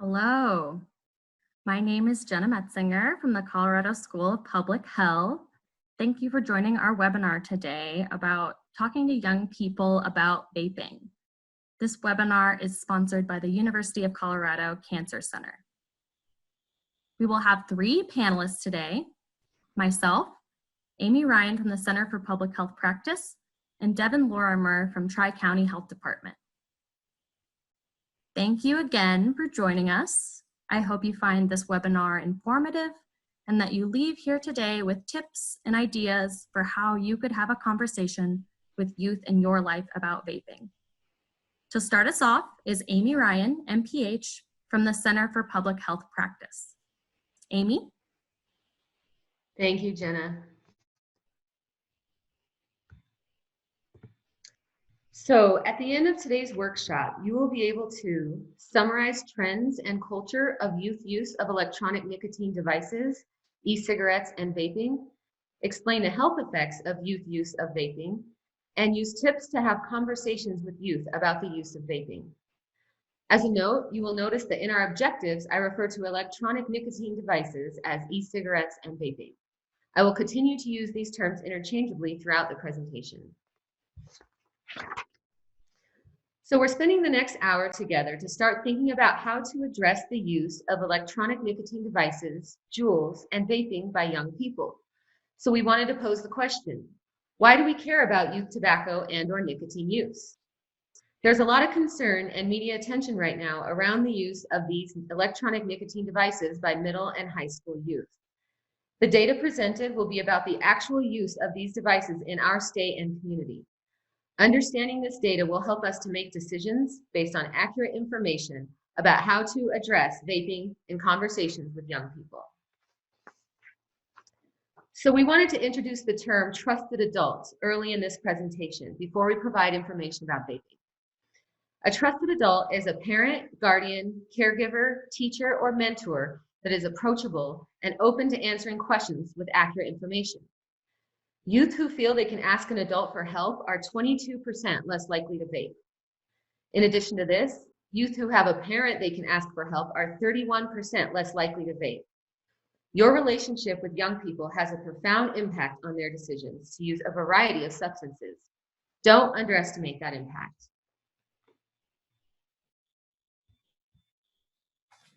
Hello, my name is Jenna Metzinger from the Colorado School of Public Health. Thank you for joining our webinar today about talking to young people about vaping. This webinar is sponsored by the University of Colorado Cancer Center. We will have three panelists today: myself, Amy Ryan from the Center for Public Health Practice, and Devin Lorimer from Tri-County Health Department. Thank you again for joining us. I hope you find this webinar informative and that you leave here today with tips and ideas for how you could have a conversation with youth in your life about vaping. To start us off is Amy Ryan, MPH, from the Center for Public Health Practice. Amy? Thank you, Jenna. So at the end of today's workshop, you will be able to summarize trends and culture of youth use of electronic nicotine devices, e-cigarettes, and vaping, explain the health effects of youth use of vaping, and use tips to have conversations with youth about the use of vaping. As a note, you will notice that in our objectives, I refer to electronic nicotine devices as e-cigarettes and vaping. I will continue to use these terms interchangeably throughout the presentation. So we're spending the next hour together to start thinking about how to address the use of electronic nicotine devices, Juuls, and vaping by young people. So we wanted to pose the question, why do we care about youth tobacco and/or nicotine use? There's a lot of concern and media attention right now around the use of these electronic nicotine devices by middle and high school youth. The data presented will be about the actual use of these devices in our state and community. Understanding this data will help us to make decisions based on accurate information about how to address vaping in conversations with young people. So we wanted to introduce the term trusted adult early in this presentation before we provide information about vaping. A trusted adult is a parent, guardian, caregiver, teacher, or mentor that is approachable and open to answering questions with accurate information. Youth who feel they can ask an adult for help are 22% less likely to vape. In addition to this, youth who have a parent they can ask for help are 31% less likely to vape. Your relationship with young people has a profound impact on their decisions to use a variety of substances. Don't underestimate that impact.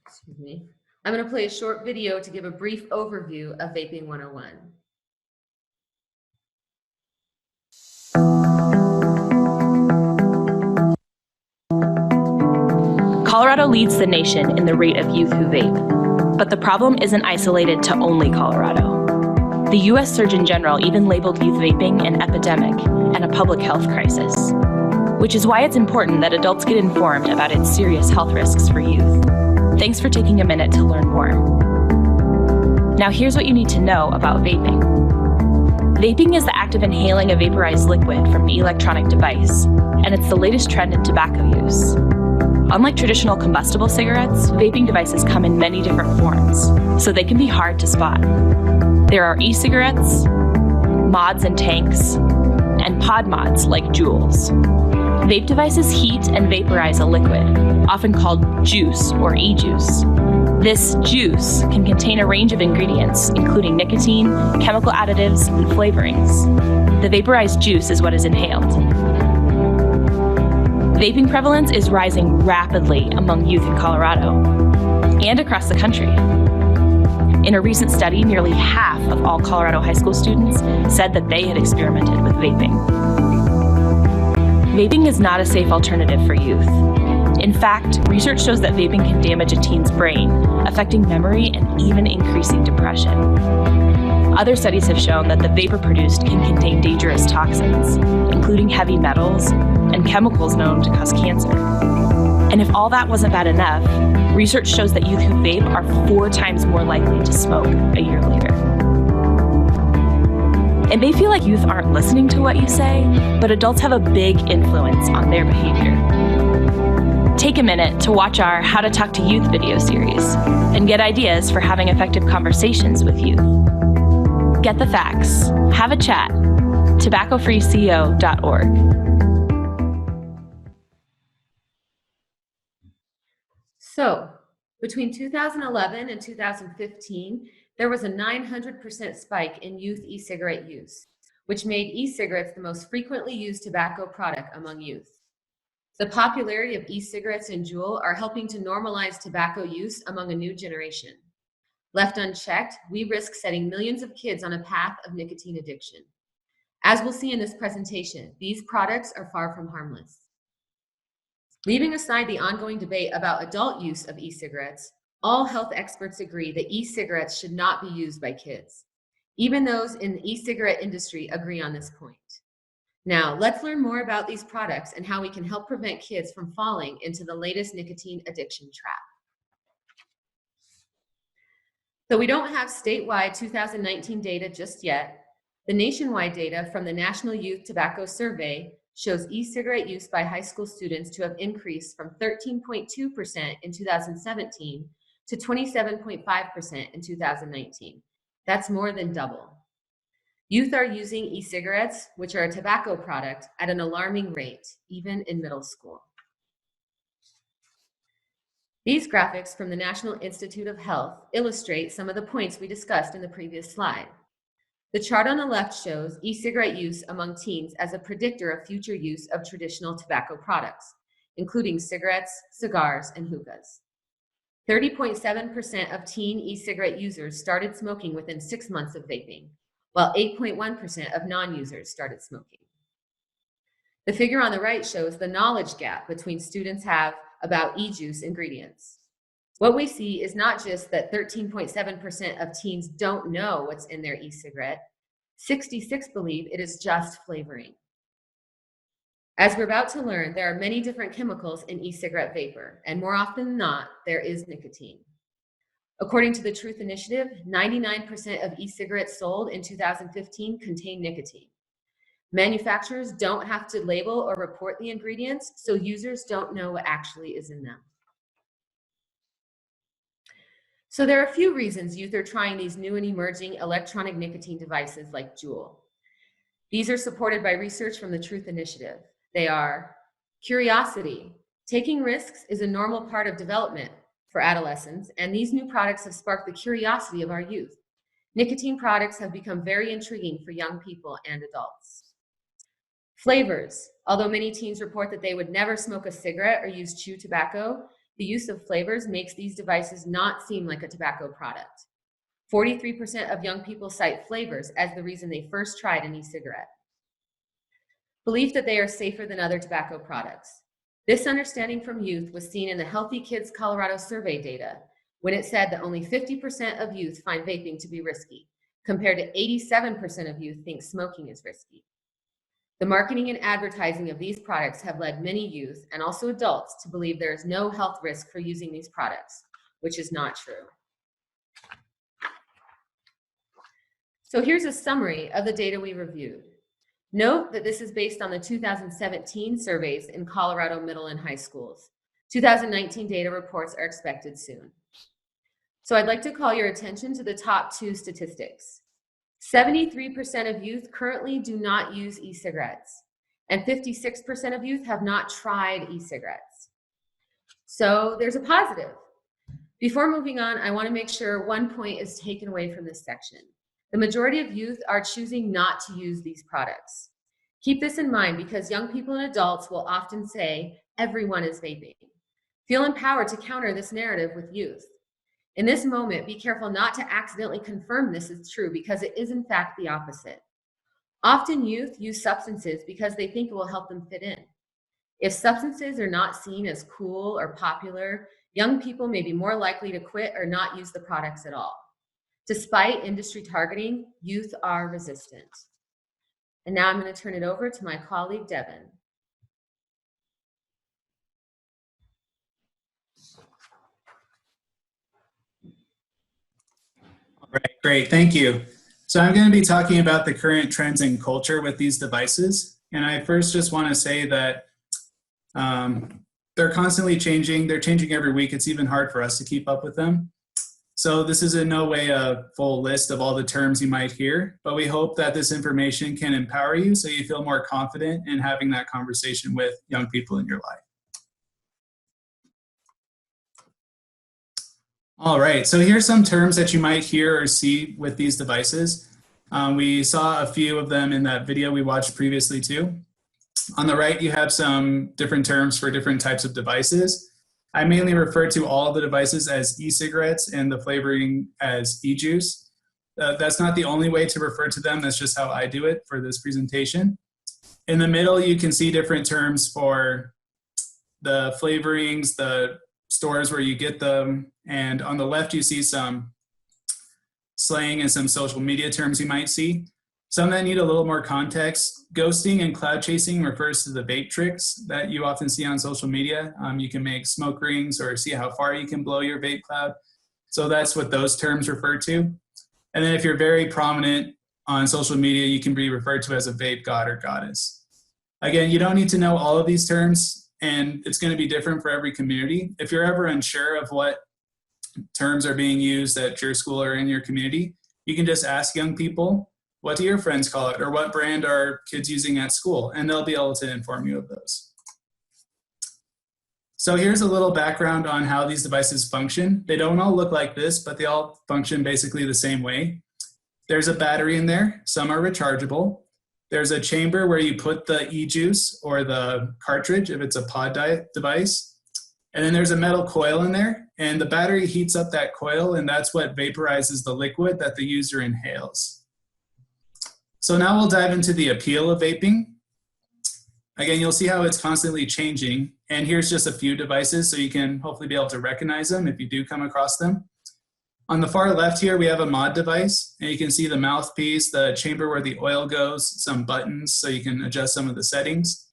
Excuse me. I'm going to play a short video to give a brief overview of Vaping 101. Colorado leads the nation in the rate of youth who vape, but the problem isn't isolated to only Colorado. The U.S. Surgeon General even labeled youth vaping an epidemic and a public health crisis, which is why it's important that adults get informed about its serious health risks for youth. Thanks for taking a minute to learn more. Now here's what you need to know about vaping. Vaping is the act of inhaling a vaporized liquid from an electronic device, and it's the latest trend in tobacco use. Unlike traditional combustible cigarettes, vaping devices come in many different forms, so they can be hard to spot. There are e-cigarettes, mods and tanks, and pod mods like Juuls. Vape devices heat and vaporize a liquid, often called juice or e-juice. This juice can contain a range of ingredients, including nicotine, chemical additives, and flavorings. The vaporized juice is what is inhaled. Vaping prevalence is rising rapidly among youth in Colorado and across the country. In a recent study, nearly half of all Colorado high school students said that they had experimented with vaping. Vaping is not a safe alternative for youth. In fact, research shows that vaping can damage a teen's brain, affecting memory and even increasing depression. Other studies have shown that the vapor produced can contain dangerous toxins, including heavy metals and chemicals known to cause cancer. And if all that wasn't bad enough, research shows that youth who vape are 4 times more likely to smoke a year later. It may feel like youth aren't listening to what you say, but adults have a big influence on their behavior. Take a minute to watch our How to Talk to Youth video series and get ideas for having effective conversations with youth. Get the facts. Have a chat. tobaccofreeco.org. So Between 2011 and 2015, there was a 900% spike in youth e-cigarette use, which made e-cigarettes the most frequently used tobacco product among youth. The popularity of e-cigarettes and Juul are helping to normalize tobacco use among a new generation. Left unchecked, we risk setting millions of kids on a path of nicotine addiction. As we'll see in this presentation, these products are far from harmless. Leaving aside the ongoing debate about adult use of e-cigarettes, all health experts agree that e-cigarettes should not be used by kids. Even those in the e-cigarette industry agree on this point. Now, let's learn more about these products and how we can help prevent kids from falling into the latest nicotine addiction trap. Though we don't have statewide 2019 data just yet, the nationwide data from the National Youth Tobacco Survey shows e-cigarette use by high school students to have increased from 13.2% in 2017 to 27.5% in 2019. That's more than double. Youth are using e-cigarettes, which are a tobacco product, at an alarming rate, even in middle school. These graphics from the National Institute of Health illustrate some of the points we discussed in the previous slide. The chart on the left shows e-cigarette use among teens as a predictor of future use of traditional tobacco products, including cigarettes, cigars, and hookahs. 30.7% of teen e-cigarette users started smoking within 6 months of vaping, while 8.1% of non-users started smoking. The figure on the right shows the knowledge gap between students have about e-juice ingredients. What we see is not just that 13.7% of teens don't know what's in their e-cigarette, 66% believe it is just flavoring. As we're about to learn, there are many different chemicals in e-cigarette vapor, and more often than not, there is nicotine. According to the Truth Initiative, 99% of e-cigarettes sold in 2015 contain nicotine. Manufacturers don't have to label or report the ingredients, so users don't know what actually is in them. So there are a few reasons youth are trying these new and emerging electronic nicotine devices like Juul. These are supported by research from the Truth Initiative. They are curiosity. Taking risks is a normal part of development for adolescents, and these new products have sparked the curiosity of our youth. Nicotine products have become very intriguing for young people and adults. Flavors. Although many teens report that they would never smoke a cigarette or use chew tobacco, the use of flavors makes these devices not seem like a tobacco product. 43% of young people cite flavors as the reason they first tried an e-cigarette. Belief that they are safer than other tobacco products. This understanding from youth was seen in the Healthy Kids Colorado survey data, when it said that only 50% of youth find vaping to be risky, compared to 87% of youth think smoking is risky. The marketing and advertising of these products have led many youth and also adults to believe there is no health risk for using these products, which is not true. So here's a summary of the data we reviewed. Note that this is based on the 2017 surveys in Colorado middle and high schools. 2019 data reports are expected soon. So I'd like to call your attention to the top two statistics. 73% of youth currently do not use e-cigarettes, and 56% of youth have not tried e-cigarettes. So there's a positive. Before moving on, I want to make sure one point is taken away from this section. The majority of youth are choosing not to use these products. Keep this in mind because young people and adults will often say, everyone is vaping. Feel empowered to counter this narrative with youth. In this moment, be careful not to accidentally confirm this is true because it is in fact the opposite. Often youth use substances because they think it will help them fit in. If substances are not seen as cool or popular, young people may be more likely to quit or not use the products at all. Despite industry targeting, youth are resistant. And now I'm going to turn it over to my colleague, Devin. All right, great, thank you. So I'm going to be talking about the current trends in culture with these devices. And I first just want to say that they're constantly changing. They're changing every week. It's even hard for us to keep up with them. So this is in no way a full list of all the terms you might hear, but we hope that this information can empower you so you feel more confident in having that conversation with young people in your life. All right, so here's some terms that you might hear or see with these devices. We saw a few of them in that video we watched previously too. On the right, you have some different terms for different types of devices. I mainly refer to all the devices as e-cigarettes and the flavoring as e-juice. That's not the only way to refer to them, that's just how I do it for this presentation. In the middle, you can see different terms for the flavorings, the stores where you get them, and on the left, you see some slang and some social media terms you might see. Some that need a little more context. Ghosting and cloud chasing refers to the vape tricks that you often see on social media. You can make smoke rings or see how far you can blow your vape cloud. So that's what those terms refer to. And then if you're very prominent on social media, you can be referred to as a vape god or goddess. Again, you don't need to know all of these terms, and it's going to be different for every community. If you're ever unsure of what terms are being used at your school or in your community, you can just ask young people, what do your friends call it? Or what brand are kids using at school? And they'll be able to inform you of those. So here's a little background on how these devices function. They don't all look like this, but they all function basically the same way. There's a battery in there. Some are rechargeable. There's a chamber where you put the e-juice or the cartridge if it's a pod device. And then there's a metal coil in there, and the battery heats up that coil, and that's what vaporizes the liquid that the user inhales. So now we'll dive into the appeal of vaping. Again, you'll see how it's constantly changing, and here's just a few devices so you can hopefully be able to recognize them if you do come across them. On the far left here, we have a mod device, and you can see the mouthpiece, the chamber where the oil goes, some buttons so you can adjust some of the settings.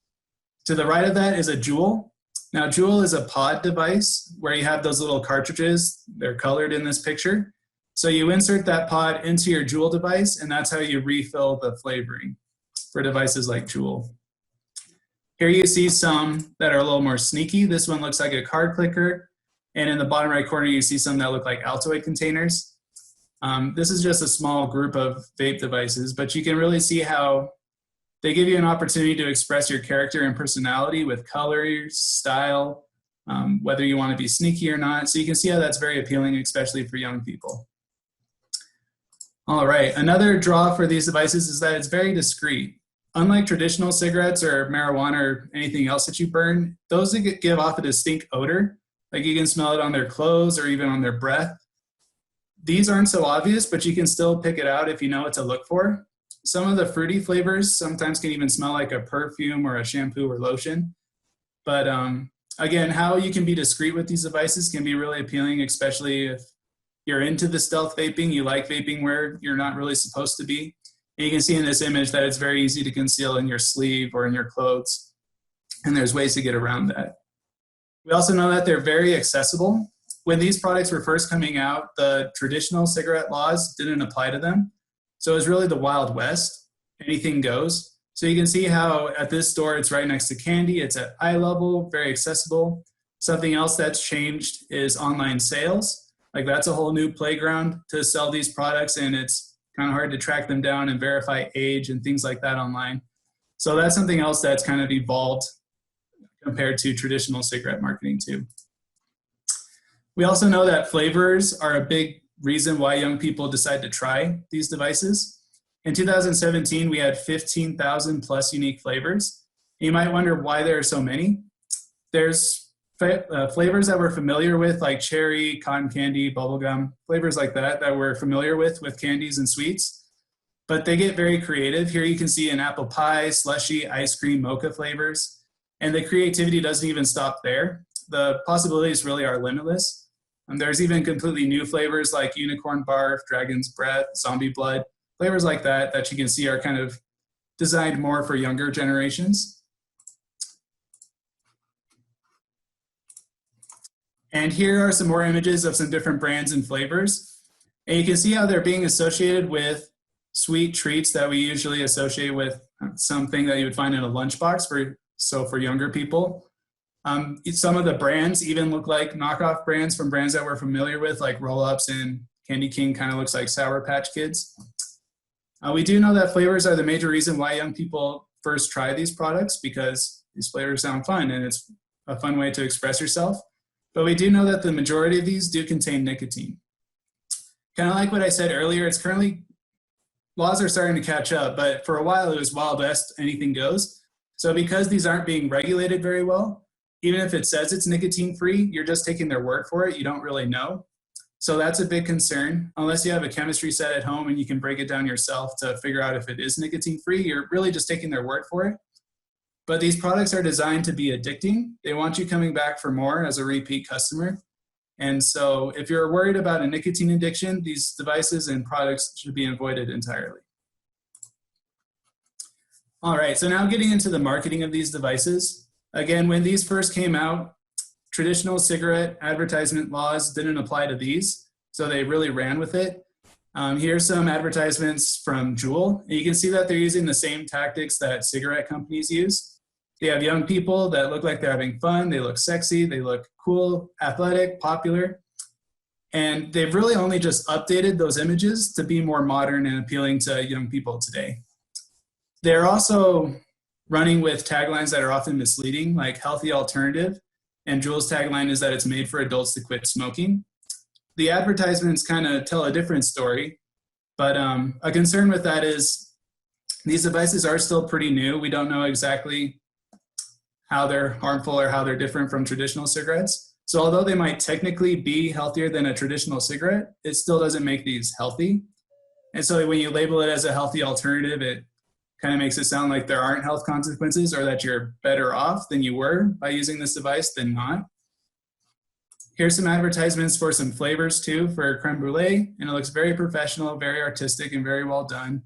To the right of that is a Juul. Now, Juul is a pod device where you have those little cartridges. They're colored in this picture. So you insert that pod into your Juul device, and that's how you refill the flavoring for devices like Juul. Here you see some that are a little more sneaky. This one looks like a card clicker. And in the bottom right corner, you see some that look like Altoid containers. This is just a small group of vape devices, but you can really see how they give you an opportunity to express your character and personality with color, style, whether you want to be sneaky or not. So you can see how that's very appealing, especially for young people. All right, another draw for these devices is that it's very discreet. Unlike traditional cigarettes or marijuana or anything else that you burn, those give off a distinct odor. Like you can smell it on their clothes or even on their breath. These aren't so obvious, but you can still pick it out if you know what to look for. Some of the fruity flavors sometimes can even smell like a perfume or a shampoo or lotion. But again, how you can be discreet with these devices can be really appealing, especially if you're into the stealth vaping, you like vaping where you're not really supposed to be. And you can see in this image that it's very easy to conceal in your sleeve or in your clothes. And there's ways to get around that. We also know that they're very accessible. When these products were first coming out, the traditional cigarette laws didn't apply to them. So it was really the Wild West. Anything goes. So you can see how at this store, it's right next to candy. It's at eye level, very accessible. Something else that's changed is online sales. Like that's a whole new playground to sell these products, and it's kind of hard to track them down and verify age and things like that online. So that's something else that's kind of evolved compared to traditional cigarette marketing too. We also know that flavors are a big reason why young people decide to try these devices. In 2017, we had 15,000 plus unique flavors. You might wonder why there are so many. There's flavors that we're familiar with, like cherry, cotton candy, bubblegum, flavors like that we're familiar with candies and sweets. But they get very creative. Here you can see an apple pie, slushy, ice cream, mocha flavors. And the creativity doesn't even stop there. The possibilities really are limitless. And there's even completely new flavors like unicorn barf, dragon's breath, zombie blood, flavors like that you can see are kind of designed more for younger generations. And here are some more images of some different brands and flavors. And you can see how they're being associated with sweet treats that we usually associate with something that you would find in a lunchbox for younger people. Some of the brands even look like knockoff brands from brands that we're familiar with, like Roll-Ups, and Candy King kind of looks like Sour Patch Kids. We do know that flavors are the major reason why young people first try these products, because these flavors sound fun and it's a fun way to express yourself. But we do know that the majority of these do contain nicotine. Kind of like what I said earlier, it's currently, laws are starting to catch up, but for a while it was Wild West, anything goes. So because these aren't being regulated very well, even if it says it's nicotine free, you're just taking their word for it. You don't really know. So that's a big concern. Unless you have a chemistry set at home and you can break it down yourself to figure out if it is nicotine free, you're really just taking their word for it. But these products are designed to be addicting. They want you coming back for more as a repeat customer. And so if you're worried about a nicotine addiction, these devices and products should be avoided entirely. All right, so now getting into the marketing of these devices. Again, when these first came out, traditional cigarette advertisement laws didn't apply to these, so they really ran with it. Here's some advertisements from Juul. And you can see that they're using the same tactics that cigarette companies use. They have young people that look like they're having fun, they look sexy, they look cool, athletic, popular. And they've really only just updated those images to be more modern and appealing to young people today. They're also running with taglines that are often misleading, like healthy alternative. And Juul's tagline is that it's made for adults to quit smoking. The advertisements kind of tell a different story, but a concern with that is these devices are still pretty new. We don't know exactly how they're harmful or how they're different from traditional cigarettes. So although they might technically be healthier than a traditional cigarette, it still doesn't make these healthy. And so when you label it as a healthy alternative, it kind of makes it sound like there aren't health consequences or that you're better off than you were by using this device than not. Here's some advertisements for some flavors too for creme brulee, and it looks very professional, very artistic, and very well done.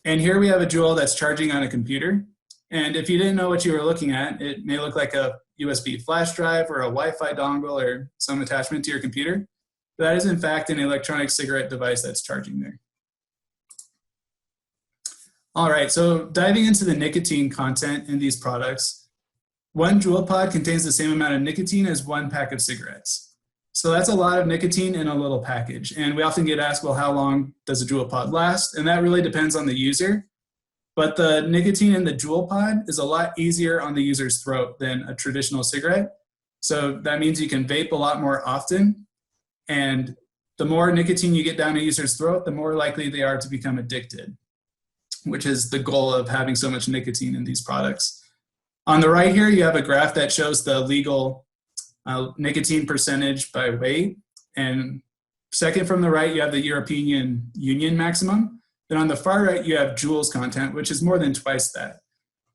And here we have a Juul that's charging on a computer. And if you didn't know what you were looking at, it may look like a USB flash drive or a Wi-Fi dongle or some attachment to your computer. But that is in fact an electronic cigarette device that's charging there. All right, so diving into the nicotine content in these products, one Juul pod contains the same amount of nicotine as one pack of cigarettes. So that's a lot of nicotine in a little package. And we often get asked, well, how long does a Juul pod last? And that really depends on the user. But the nicotine in the Juul pod is a lot easier on the user's throat than a traditional cigarette. So that means you can vape a lot more often. And the more nicotine you get down a user's throat, the more likely they are to become addicted, which is the goal of having so much nicotine in these products. On the right here, you have a graph that shows the legal nicotine percentage by weight. And second from the right, you have the European Union maximum. Then on the far right, you have Juul's content, which is more than twice that.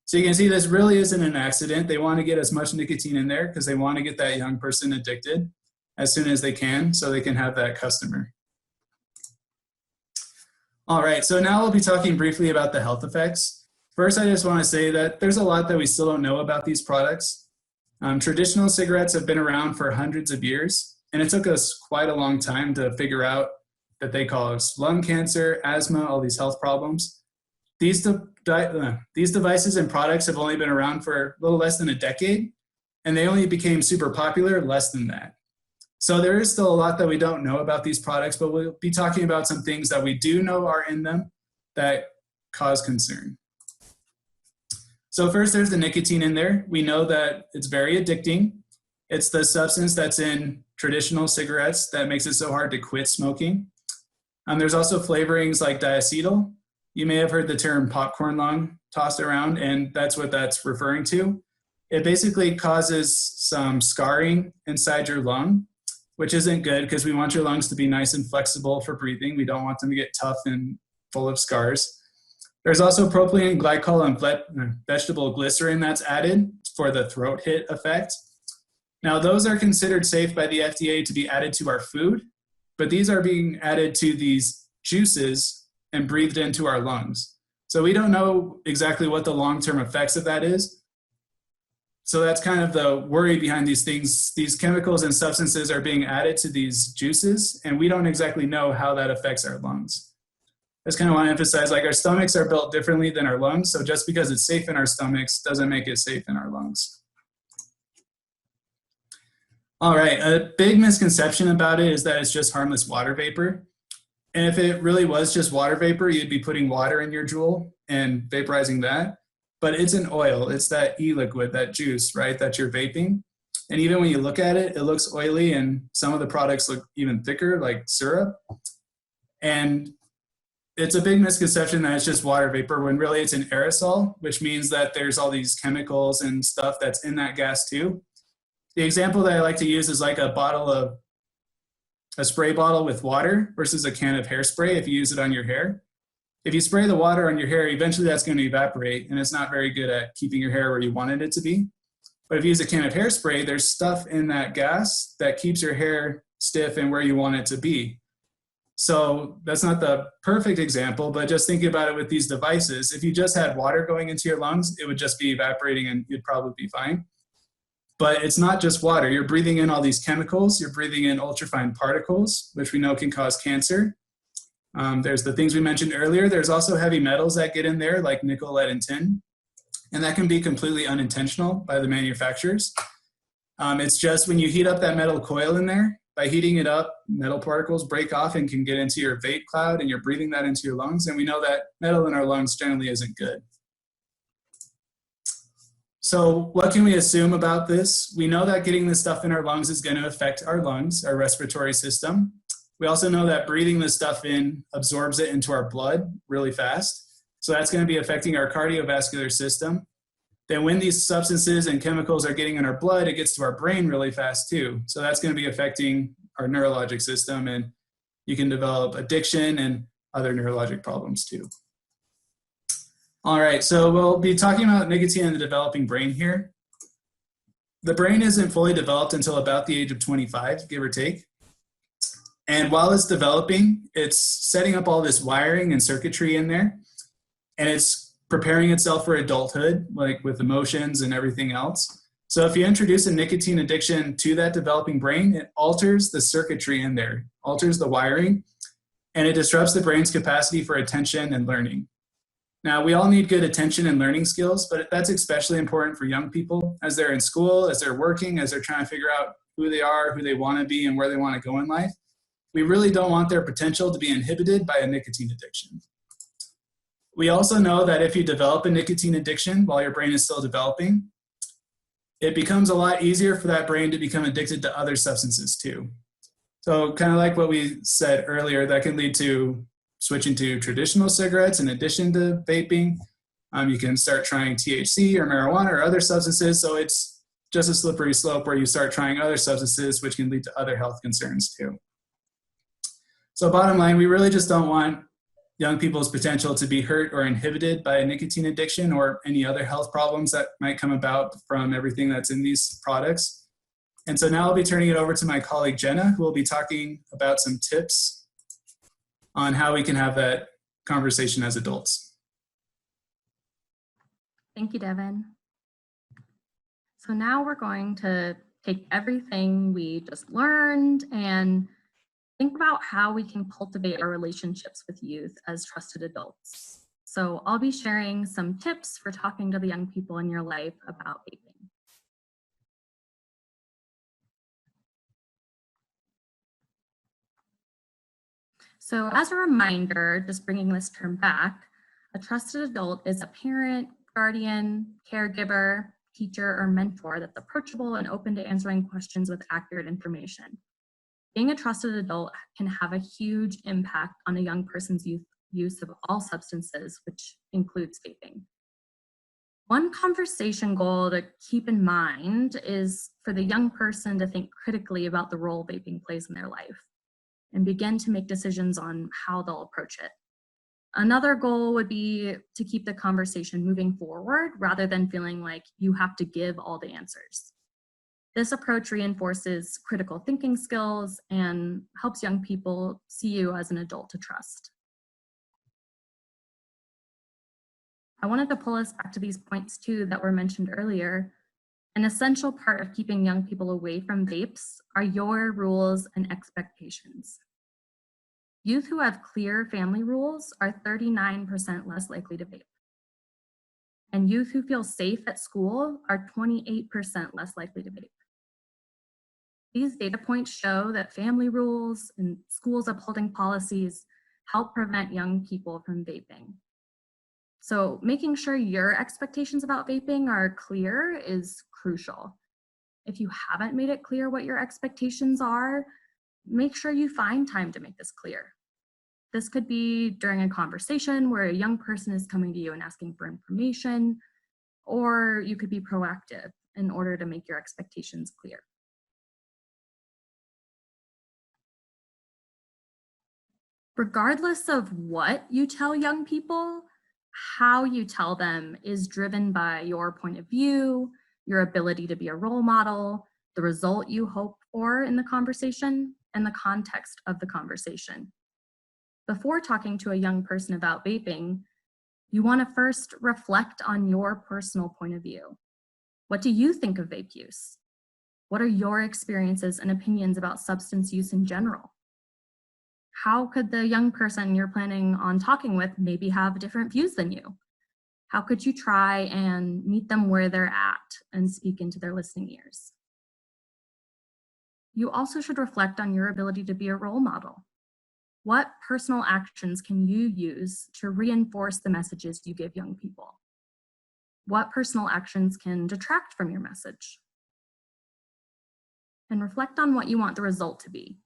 So you can see this really isn't an accident. They want to get as much nicotine in there because they want to get that young person addicted as soon as they can so they can have that customer. All right, so now we'll be talking briefly about the health effects. First, I just want to say that there's a lot that we still don't know about these products. Traditional cigarettes have been around for hundreds of years, and it took us quite a long time to figure out that they cause lung cancer, asthma, all these health problems. These devices and products have only been around for a little less than a decade, and they only became super popular less than that. So there is still a lot that we don't know about these products, but we'll be talking about some things that we do know are in them that cause concern. So first, there's the nicotine in there. We know that it's very addicting. It's the substance that's in traditional cigarettes that makes it so hard to quit smoking. There's also flavorings like diacetyl. You may have heard the term popcorn lung tossed around, and that's what that's referring to. It basically causes some scarring inside your lung, which isn't good because we want your lungs to be nice and flexible for breathing. We don't want them to get tough and full of scars. There's also propylene glycol and vegetable glycerin that's added for the throat hit effect. Now, those are considered safe by the FDA to be added to our food, but these are being added to these juices and breathed into our lungs. So we don't know exactly what the long-term effects of that is. So that's kind of the worry behind these things. These chemicals and substances are being added to these juices, and we don't exactly know how that affects our lungs. I just kind of want to emphasize, like, our stomachs are built differently than our lungs, so just because it's safe in our stomachs doesn't make it safe in our lungs. All right, a big misconception about it is that it's just harmless water vapor. And if it really was just water vapor, you'd be putting water in your Juul and vaporizing that. But it's an oil, it's that e-liquid, that juice, right, that you're vaping. And even when you look at it, it looks oily, and some of the products look even thicker, like syrup. And it's a big misconception that it's just water vapor when really it's an aerosol, which means that there's all these chemicals and stuff that's in that gas too. The example that I like to use is like a spray bottle with water versus a can of hairspray if you use it on your hair. If you spray the water on your hair, eventually that's going to evaporate, and it's not very good at keeping your hair where you wanted it to be. But if you use a can of hairspray, there's stuff in that gas that keeps your hair stiff and where you want it to be. So that's not the perfect example, but just thinking about it with these devices, if you just had water going into your lungs, it would just be evaporating and you'd probably be fine. But it's not just water. You're breathing in all these chemicals. You're breathing in ultrafine particles, which we know can cause cancer. There's the things we mentioned earlier. There's also heavy metals that get in there, like nickel, lead, and tin. And that can be completely unintentional by the manufacturers. It's just when you heat up that metal coil in there, by heating it up, metal particles break off and can get into your vape cloud, and you're breathing that into your lungs. And we know that metal in our lungs generally isn't good. So what can we assume about this? We know that getting this stuff in our lungs is going to affect our lungs, our respiratory system. We also know that breathing this stuff in absorbs it into our blood really fast. So that's going to be affecting our cardiovascular system. Then when these substances and chemicals are getting in our blood, it gets to our brain really fast too. So that's going to be affecting our neurologic system, and you can develop addiction and other neurologic problems too. All right, so we'll be talking about nicotine in the developing brain here. The brain isn't fully developed until about the age of 25, give or take. And while it's developing, it's setting up all this wiring and circuitry in there, and it's preparing itself for adulthood, like with emotions and everything else. So if you introduce a nicotine addiction to that developing brain, it alters the circuitry in there, alters the wiring, and it disrupts the brain's capacity for attention and learning. Now, we all need good attention and learning skills, but that's especially important for young people as they're in school, as they're working, as they're trying to figure out who they are, who they want to be, and where they want to go in life. We really don't want their potential to be inhibited by a nicotine addiction. We also know that if you develop a nicotine addiction while your brain is still developing, it becomes a lot easier for that brain to become addicted to other substances too. So kind of like what we said earlier, that can lead to switching to traditional cigarettes in addition to vaping. You can start trying THC or marijuana or other substances. So it's just a slippery slope where you start trying other substances, which can lead to other health concerns too. So bottom line, we really just don't want young people's potential to be hurt or inhibited by a nicotine addiction or any other health problems that might come about from everything that's in these products. And so now I'll be turning it over to my colleague Jenna, who will be talking about some tips on how we can have that conversation as adults. Thank you, Devin. So now we're going to take everything we just learned and think about how we can cultivate our relationships with youth as trusted adults. So I'll be sharing some tips for talking to the young people in your life about vaping. So as a reminder, just bringing this term back, a trusted adult is a parent, guardian, caregiver, teacher, or mentor that's approachable and open to answering questions with accurate information. Being a trusted adult can have a huge impact on a young person's use of all substances, which includes vaping. One conversation goal to keep in mind is for the young person to think critically about the role vaping plays in their life and begin to make decisions on how they'll approach it. Another goal would be to keep the conversation moving forward rather than feeling like you have to give all the answers. This approach reinforces critical thinking skills and helps young people see you as an adult to trust. I wanted to pull us back to these points too that were mentioned earlier. An essential part of keeping young people away from vapes are your rules and expectations. Youth who have clear family rules are 39% less likely to vape. And youth who feel safe at school are 28% less likely to vape. These data points show that family rules and schools upholding policies help prevent young people from vaping. So making sure your expectations about vaping are clear is crucial. If you haven't made it clear what your expectations are, make sure you find time to make this clear. This could be during a conversation where a young person is coming to you and asking for information, or you could be proactive in order to make your expectations clear. Regardless of what you tell young people, how you tell them is driven by your point of view, your ability to be a role model, the result you hope for in the conversation, and the context of the conversation. Before talking to a young person about vaping, you want to first reflect on your personal point of view. What do you think of vape use? What are your experiences and opinions about substance use in general? How could the young person you're planning on talking with maybe have different views than you? How could you try and meet them where they're at and speak into their listening ears? You also should reflect on your ability to be a role model. What personal actions can you use to reinforce the messages you give young people? What personal actions can detract from your message? And reflect on what you want the result to be.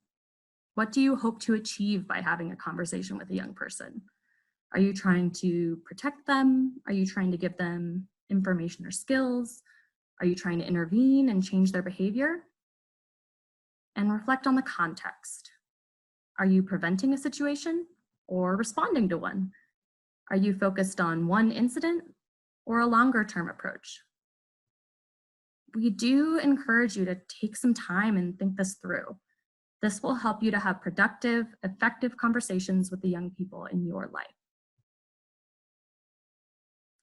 What do you hope to achieve by having a conversation with a young person? Are you trying to protect them? Are you trying to give them information or skills? Are you trying to intervene and change their behavior? And reflect on the context. Are you preventing a situation or responding to one? Are you focused on one incident or a longer-term approach? We do encourage you to take some time and think this through. This will help you to have productive, effective conversations with the young people in your life.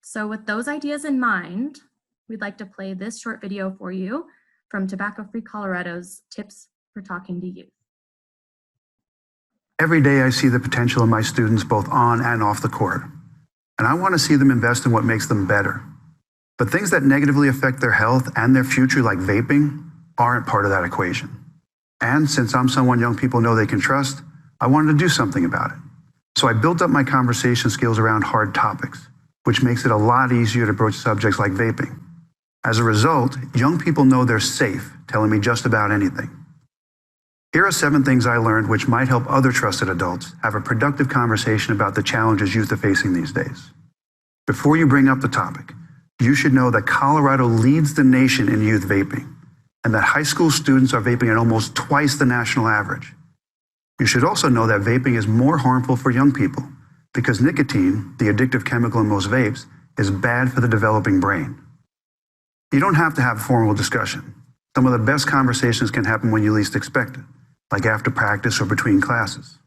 So with those ideas in mind, we'd like to play this short video for you from Tobacco Free Colorado's Tips for Talking to Youth. Every day I see the potential in my students both on and off the court, and I want to see them invest in what makes them better. But things that negatively affect their health and their future, like vaping, aren't part of that equation. And since I'm someone young people know they can trust, I wanted to do something about it. So I built up my conversation skills around hard topics, which makes it a lot easier to broach subjects like vaping. As a result, young people know they're safe telling me just about anything. Here are 7 things I learned which might help other trusted adults have a productive conversation about the challenges youth are facing these days. Before you bring up the topic, you should know that Colorado leads the nation in youth vaping, and that high school students are vaping at almost twice the national average. You should also know that vaping is more harmful for young people because nicotine, the addictive chemical in most vapes, is bad for the developing brain. You don't have to have a formal discussion. Some of the best conversations can happen when you least expect it, like after practice or between classes.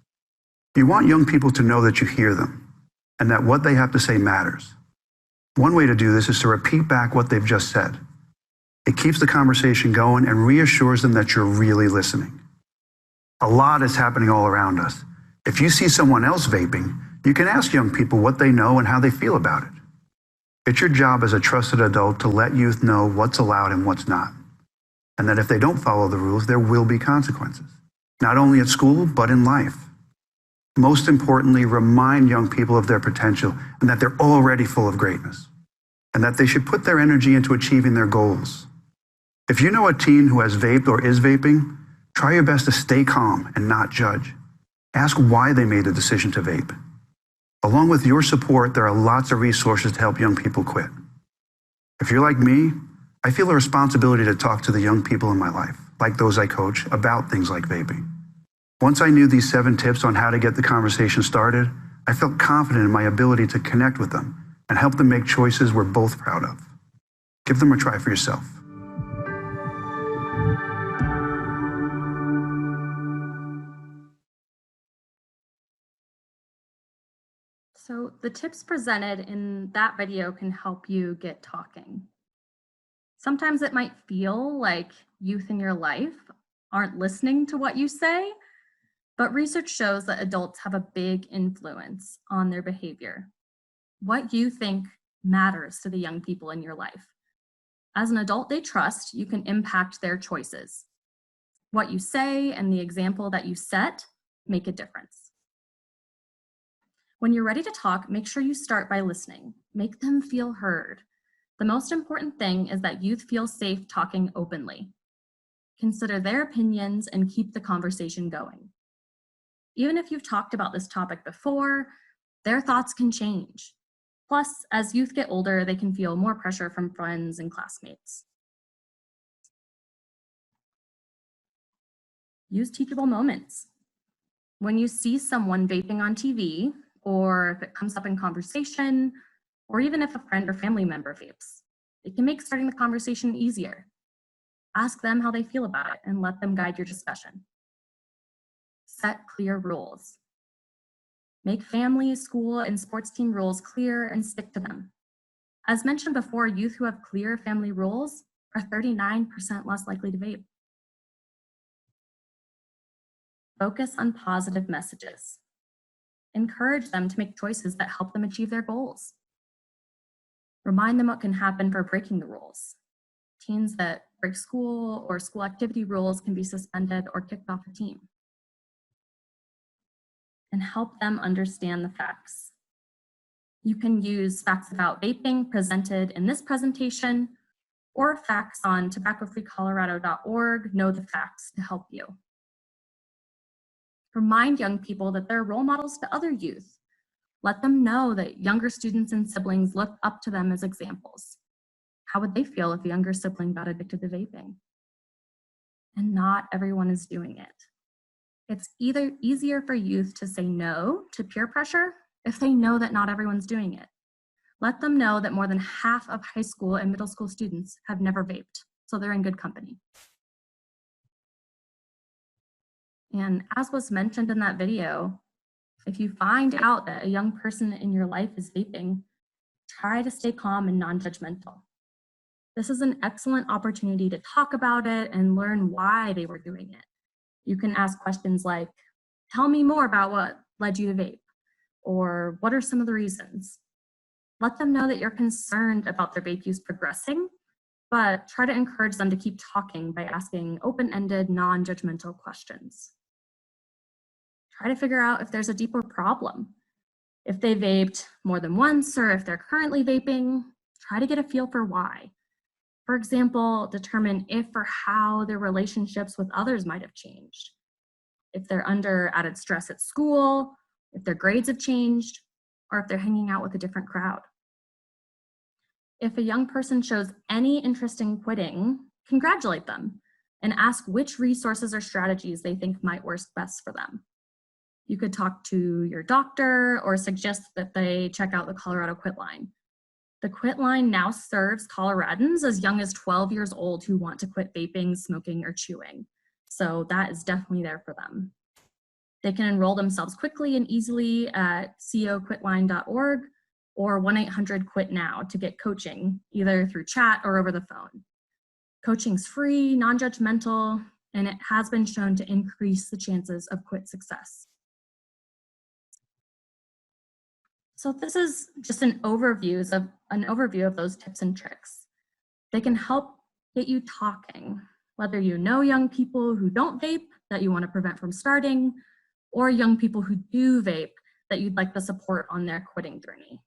You want young people to know that you hear them and that what they have to say matters. One way to do this is to repeat back what they've just said. It keeps the conversation going and reassures them that you're really listening. A lot is happening all around us. If you see someone else vaping, you can ask young people what they know and how they feel about it. It's your job as a trusted adult to let youth know what's allowed and what's not, and that if they don't follow the rules, there will be consequences, not only at school, but in life. Most importantly, remind young people of their potential and that they're already full of greatness, and that they should put their energy into achieving their goals. If you know a teen who has vaped or is vaping, try your best to stay calm and not judge. Ask why they made the decision to vape. Along with your support, there are lots of resources to help young people quit. If you're like me, I feel a responsibility to talk to the young people in my life, like those I coach, about things like vaping. Once I knew these 7 tips on how to get the conversation started, I felt confident in my ability to connect with them and help them make choices we're both proud of. Give them a try for yourself. So the tips presented in that video can help you get talking. Sometimes it might feel like youth in your life aren't listening to what you say, but research shows that adults have a big influence on their behavior. What you think matters to the young people in your life. As an adult they trust, you can impact their choices. What you say and the example that you set make a difference. When you're ready to talk, make sure you start by listening. Make them feel heard. The most important thing is that youth feel safe talking openly. Consider their opinions and keep the conversation going. Even if you've talked about this topic before, their thoughts can change. Plus, as youth get older, they can feel more pressure from friends and classmates. Use teachable moments. When you see someone vaping on TV, or if it comes up in conversation, or even if a friend or family member vapes, it can make starting the conversation easier. Ask them how they feel about it and let them guide your discussion. Set clear rules. Make family, school, and sports team rules clear and stick to them. As mentioned before, youth who have clear family rules are 39% less likely to vape. Focus on positive messages. Encourage them to make choices that help them achieve their goals. Remind them what can happen for breaking the rules. Teens that break school or school activity rules can be suspended or kicked off a team. And help them understand the facts. You can use facts about vaping presented in this presentation or facts on tobaccofreecolorado.org, Know the Facts, to help you. Remind young people that they're role models to other youth. Let them know that younger students and siblings look up to them as examples. How would they feel if a younger sibling got addicted to vaping? And not everyone is doing it. It's either easier for youth to say no to peer pressure if they know that not everyone's doing it. Let them know that more than half of high school and middle school students have never vaped, so they're in good company. And as was mentioned in that video, if you find out that a young person in your life is vaping, try to stay calm and non-judgmental. This is an excellent opportunity to talk about it and learn why they were doing it. You can ask questions like, tell me more about what led you to vape, or what are some of the reasons? Let them know that you're concerned about their vape use progressing, but try to encourage them to keep talking by asking open-ended, non-judgmental questions. Try to figure out if there's a deeper problem. If they vaped more than once, or if they're currently vaping, try to get a feel for why. For example, determine if or how their relationships with others might have changed. If they're under added stress at school, if their grades have changed, or if they're hanging out with a different crowd. If a young person shows any interest in quitting, congratulate them and ask which resources or strategies they think might work best for them. You could talk to your doctor or suggest that they check out the Colorado Quit Line. The Quit Line now serves Coloradans as young as 12 years old who want to quit vaping, smoking, or chewing. So that is definitely there for them. They can enroll themselves quickly and easily at coquitline.org or 1-800-QUIT-NOW to get coaching, either through chat or over the phone. Coaching's free, non-judgmental, and it has been shown to increase the chances of quit success. So this is just an overview of those tips and tricks. They can help get you talking, whether you know young people who don't vape that you want to prevent from starting, or young people who do vape that you'd like to support on their quitting journey.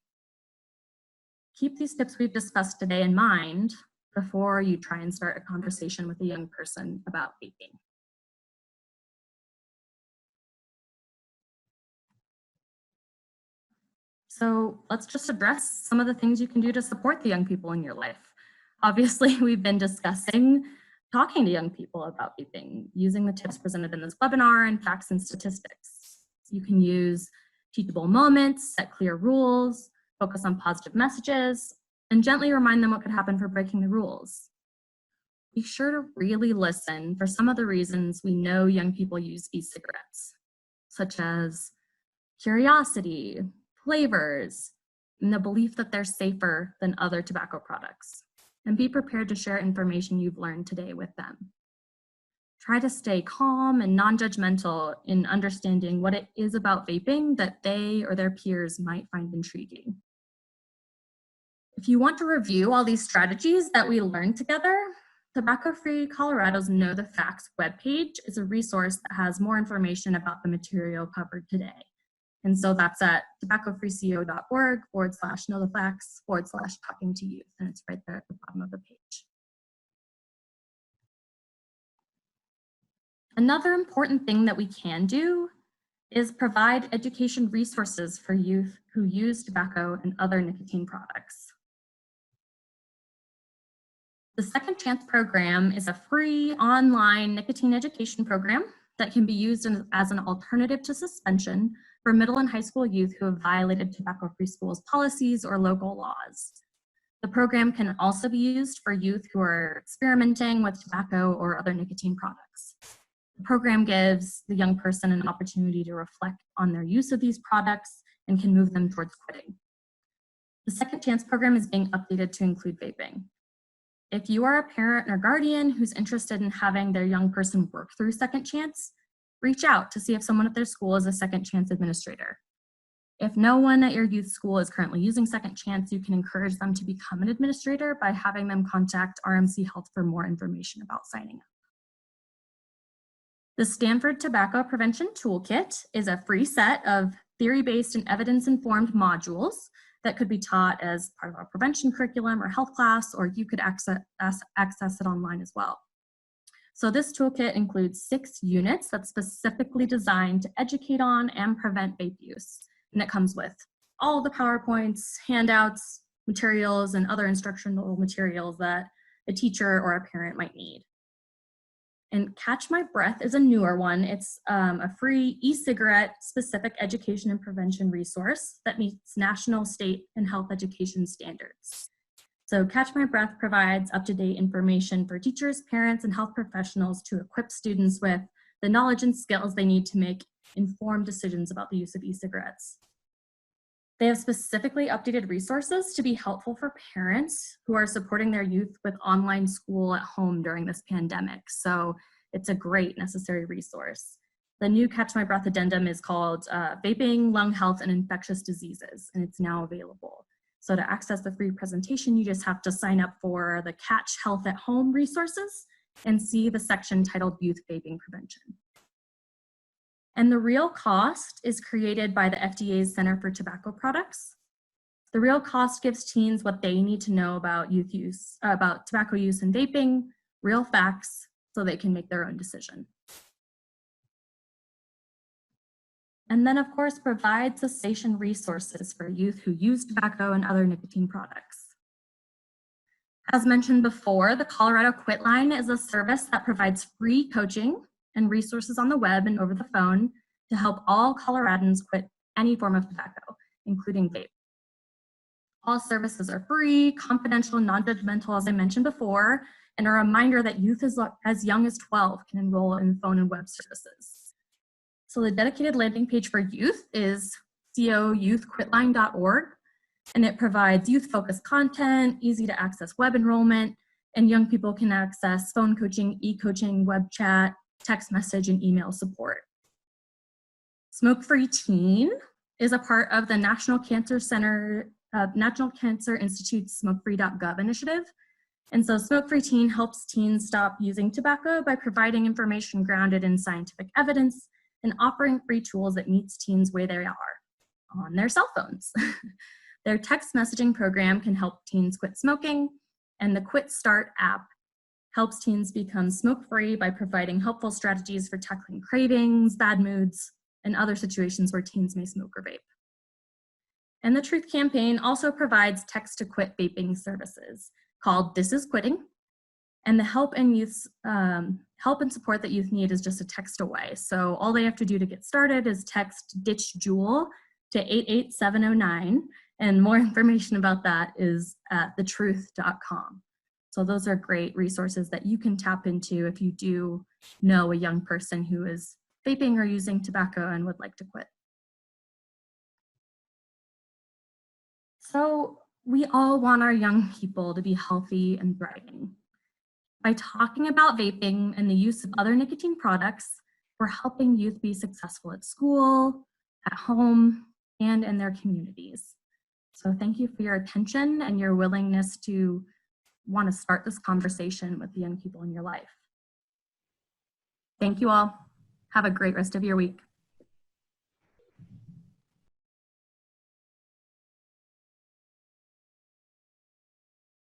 Keep these tips we've discussed today in mind before you try and start a conversation with a young person about vaping. So let's just address some of the things you can do to support the young people in your life. Obviously, we've been discussing talking to young people about vaping, using the tips presented in this webinar and facts and statistics. You can use teachable moments, set clear rules, focus on positive messages, and gently remind them what could happen for breaking the rules. Be sure to really listen for some of the reasons we know young people use e-cigarettes, such as curiosity, flavors, and the belief that they're safer than other tobacco products. And be prepared to share information you've learned today with them. Try to stay calm and non-judgmental in understanding what it is about vaping that they or their peers might find intriguing. If you want to review all these strategies that we learned together, Tobacco Free Colorado's Know the Facts webpage is a resource that has more information about the material covered today. And so that's at tobaccofreeco.org/knowthefacts/talking to youth. And it's right there at the bottom of the page. Another important thing that we can do is provide education resources for youth who use tobacco and other nicotine products. The Second Chance program is a free online nicotine education program that can be used as an alternative to suspension for middle and high school youth who have violated tobacco-free schools policies or local laws. The program can also be used for youth who are experimenting with tobacco or other nicotine products. The program gives the young person an opportunity to reflect on their use of these products and can move them towards quitting. The Second Chance program is being updated to include vaping. If you are a parent or guardian who's interested in having their young person work through Second Chance, reach out to see if someone at their school is a Second Chance administrator. If no one at your youth school is currently using Second Chance, you can encourage them to become an administrator by having them contact RMC Health for more information about signing up. The Stanford Tobacco Prevention Toolkit is a free set of theory-based and evidence-informed modules that could be taught as part of our prevention curriculum or health class, or you could access it online as well. So this toolkit includes 6 units that's specifically designed to educate on and prevent vape use. And it comes with all the PowerPoints, handouts, materials, and other instructional materials that a teacher or a parent might need. And Catch My Breath is a newer one. It's a free e-cigarette specific education and prevention resource that meets national, state, and health education standards. So Catch My Breath provides up-to-date information for teachers, parents, and health professionals to equip students with the knowledge and skills they need to make informed decisions about the use of e-cigarettes. They have specifically updated resources to be helpful for parents who are supporting their youth with online school at home during this pandemic. So it's a great necessary resource. The new Catch My Breath addendum is called Vaping, Lung Health, and Infectious Diseases, and it's now available. So to access the free presentation, you just have to sign up for the Catch Health at Home resources and see the section titled Youth Vaping Prevention. And the Real Cost is created by the FDA's Center for Tobacco Products. The Real Cost gives teens what they need to know about youth use, about tobacco use and vaping, real facts, so they can make their own decision. And then, of course, provide cessation resources for youth who use tobacco and other nicotine products. As mentioned before, the Colorado Quit Line is a service that provides free coaching and resources on the web and over the phone to help all Coloradans quit any form of tobacco, including vape. All services are free, confidential, and non-judgmental, as I mentioned before, and a reminder that youth as young as 12 can enroll in phone and web services. So the dedicated landing page for youth is coyouthquitline.org, and it provides youth-focused content, easy to access web enrollment, and young people can access phone coaching, e-coaching, web chat, text message, and email support. Smoke Free Teen is a part of the National Cancer Institute's smokefree.gov initiative. And so Smoke Free Teen helps teens stop using tobacco by providing information grounded in scientific evidence and offering free tools that meets teens where they are on their cell phones. Their text messaging program can help teens quit smoking, and the Quit Start app helps teens become smoke-free by providing helpful strategies for tackling cravings, bad moods, and other situations where teens may smoke or vape. And the Truth Campaign also provides text-to-quit vaping services called This Is Quitting, and the help and support that youth need is just a text away. So all they have to do to get started is text Ditch Juul to 88709, and more information about that is at thetruth.com. So those are great resources that you can tap into if you do know a young person who is vaping or using tobacco and would like to quit. So we all want our young people to be healthy and thriving. By talking about vaping and the use of other nicotine products, we're helping youth be successful at school, at home, and in their communities. So thank you for your attention and your willingness to want to start this conversation with the young people in your life. Thank you all. Have a great rest of your week.